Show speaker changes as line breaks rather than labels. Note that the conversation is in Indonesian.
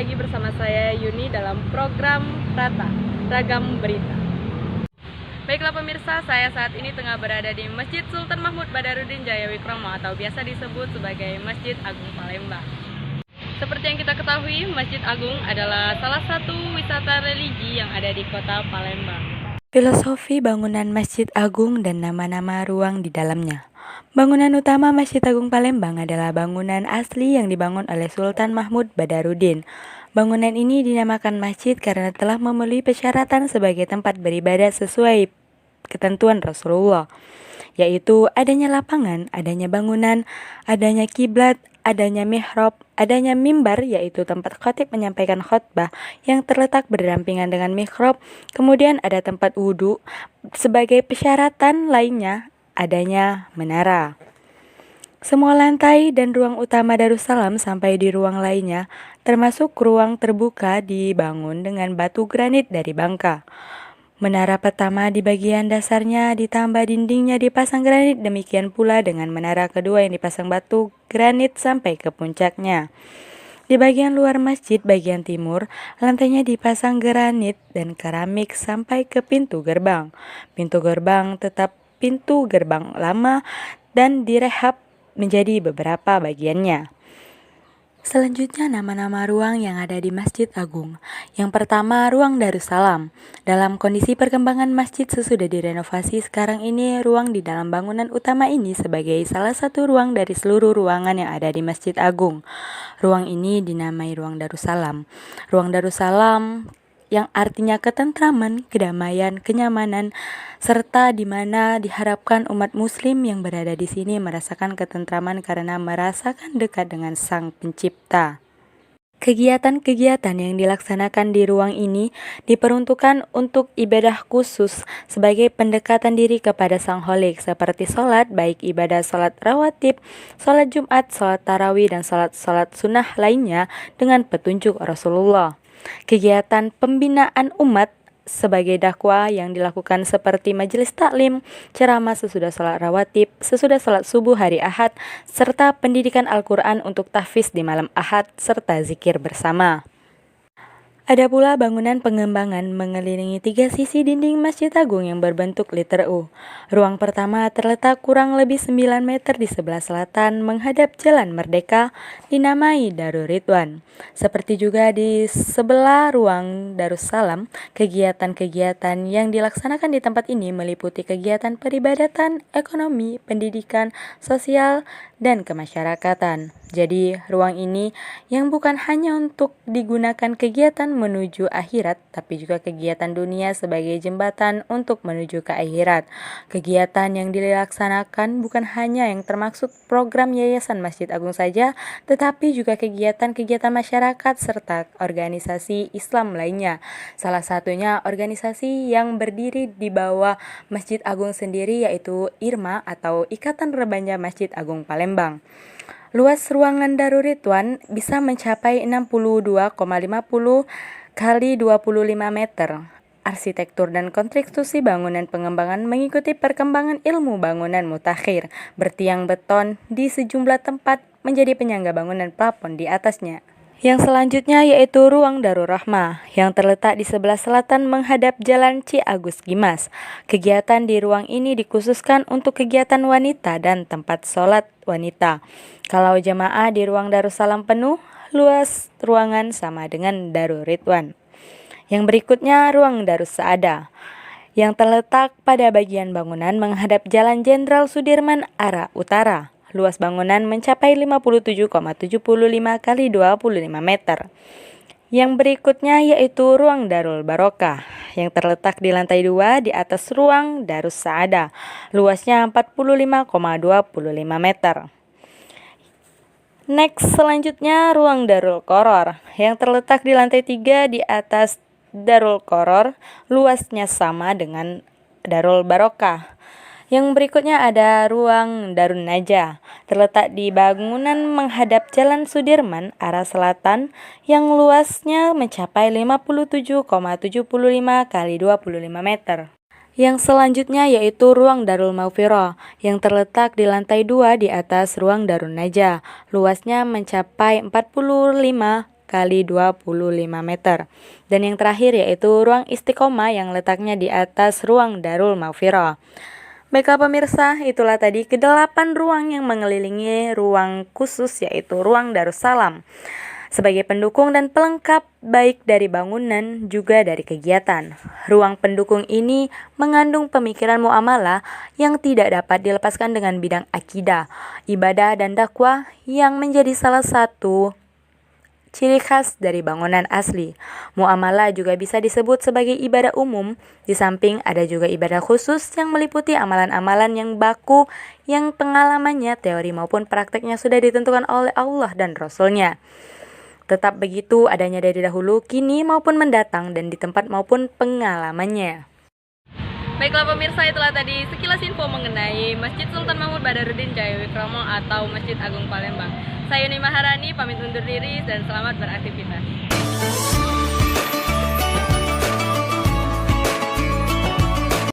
lagi bersama saya Yuni dalam program Ragam Berita. Baiklah pemirsa, saya saat ini tengah berada di Masjid Sultan Mahmud Badarudin Jaya Wikromo atau biasa disebut sebagai Masjid Agung Palembang. Seperti yang kita ketahui, Masjid Agung adalah salah satu wisata religi yang ada di kota Palembang.
Filosofi bangunan Masjid Agung dan nama-nama ruang di dalamnya. Bangunan utama Masjid Agung Palembang adalah bangunan asli yang dibangun oleh Sultan Mahmud Badarudin. Bangunan ini dinamakan masjid karena telah memenuhi persyaratan sebagai tempat beribadah sesuai ketentuan Rasulullah, yaitu adanya lapangan, adanya bangunan, adanya kiblat, adanya mihrab, adanya mimbar yaitu tempat khatib menyampaikan khutbah yang terletak berdampingan dengan mihrab, kemudian ada tempat wudhu, sebagai persyaratan lainnya adanya menara. Semua lantai dan ruang utama Darussalam sampai di ruang lainnya, termasuk ruang terbuka, dibangun dengan batu granit dari Bangka. Menara pertama di bagian dasarnya ditambah dindingnya dipasang granit, demikian pula dengan menara kedua yang dipasang batu granit sampai ke puncaknya. Di bagian luar masjid bagian timur, lantainya dipasang granit dan keramik sampai ke pintu gerbang. Pintu gerbang tetap pintu gerbang lama dan direhab menjadi beberapa bagiannya. Selanjutnya nama-nama ruang yang ada di Masjid Agung. Yang pertama, ruang Darussalam. Dalam kondisi perkembangan masjid sesudah direnovasi, sekarang ini ruang di dalam bangunan utama ini sebagai salah satu ruang dari seluruh ruangan yang ada di Masjid Agung. Ruang ini dinamai ruang Darussalam. Ruang Darussalam yang artinya ketentraman, kedamaian, kenyamanan, serta di mana diharapkan umat muslim yang berada di sini merasakan ketentraman karena merasakan dekat dengan Sang Pencipta. Kegiatan-kegiatan yang dilaksanakan di ruang ini diperuntukkan untuk ibadah khusus sebagai pendekatan diri kepada Sang Kholik, seperti sholat, baik ibadah sholat rawatib, sholat Jumat, sholat tarawih, dan sholat sunnah lainnya dengan petunjuk Rasulullah. Kegiatan pembinaan umat sebagai dakwah yang dilakukan seperti majelis taklim, ceramah sesudah sholat rawatib, sesudah sholat subuh hari Ahad, serta pendidikan Al-Quran untuk tahfiz di malam Ahad, serta zikir bersama. Ada pula bangunan pengembangan mengelilingi 3 sisi dinding Masjid Agung yang berbentuk liter U. Ruang pertama terletak kurang lebih 9 meter di sebelah selatan menghadap Jalan Merdeka, dinamai Darul Ridwan. Seperti juga di sebelah ruang Darussalam, kegiatan-kegiatan yang dilaksanakan di tempat ini meliputi kegiatan peribadatan, ekonomi, pendidikan, sosial, dan kemasyarakatan. Jadi, ruang ini yang bukan hanya untuk digunakan kegiatan menuju akhirat, tapi juga kegiatan dunia sebagai jembatan untuk menuju ke akhirat. Kegiatan yang dilaksanakan bukan hanya yang termaksud program Yayasan Masjid Agung saja, tetapi juga kegiatan-kegiatan masyarakat serta organisasi Islam lainnya. Salah satunya organisasi yang berdiri di bawah Masjid Agung sendiri yaitu IRMA atau Ikatan Rebana Masjid Agung Palembang. Luas ruangan Darul Ridwan bisa mencapai 62,50 kali 25 meter. Arsitektur dan konstruksi bangunan pengembangan mengikuti perkembangan ilmu bangunan mutakhir, bertiang beton di sejumlah tempat menjadi penyangga bangunan plafon di atasnya. Yang selanjutnya yaitu ruang Darul Rahmah yang terletak di sebelah selatan menghadap Jalan Ci Agus Gimas. Kegiatan di ruang ini dikhususkan untuk kegiatan wanita dan tempat sholat wanita. Kalau jamaah di ruang Darussalam penuh, luas ruangan sama dengan Darul Ridwan. Yang berikutnya ruang Darus Saadah yang terletak pada bagian bangunan menghadap Jalan Jenderal Sudirman arah utara. Luas bangunan mencapai 57,75 kali 25 meter. Yang berikutnya yaitu ruang Darul Barokah yang terletak di lantai 2 di atas ruang Darus Saadah. Luasnya 45,25 meter. Next, selanjutnya ruang Darul Qoror yang terletak di lantai 3 di atas Darul Qoror. Luasnya sama dengan Darul Barokah. Yang berikutnya ada ruang Darun Najah, terletak di bangunan menghadap Jalan Sudirman arah selatan yang luasnya mencapai 57,75 kali 25 meter. Yang selanjutnya yaitu ruang Darul Maghfirah yang terletak di lantai 2 di atas ruang Darun Najah. Luasnya mencapai 45 kali 25 meter. Dan yang terakhir yaitu ruang istiqomah yang letaknya di atas ruang Darul Maghfirah. Baiklah pemirsa, itulah tadi ke-8 ruang yang mengelilingi ruang khusus yaitu ruang Darussalam. Sebagai pendukung dan pelengkap baik dari bangunan juga dari kegiatan. Ruang pendukung ini mengandung pemikiran muamalah yang tidak dapat dilepaskan dengan bidang akidah, ibadah dan dakwah yang menjadi salah satu ciri khas dari bangunan asli. Muamalah juga bisa disebut sebagai ibadah umum, di samping ada juga ibadah khusus yang meliputi amalan-amalan yang baku yang pengalamannya, teori maupun prakteknya sudah ditentukan oleh Allah dan Rasul-Nya. Tetap begitu adanya dari dahulu, kini maupun mendatang dan di tempat maupun pengalamannya.
Baiklah pemirsa, itulah tadi sekilas info mengenai Masjid Sultan Mahmud Badarudin Jaya Wikromo atau Masjid Agung Palembang. Saya Yuni Maharani pamit undur diri dan selamat beraktivitas.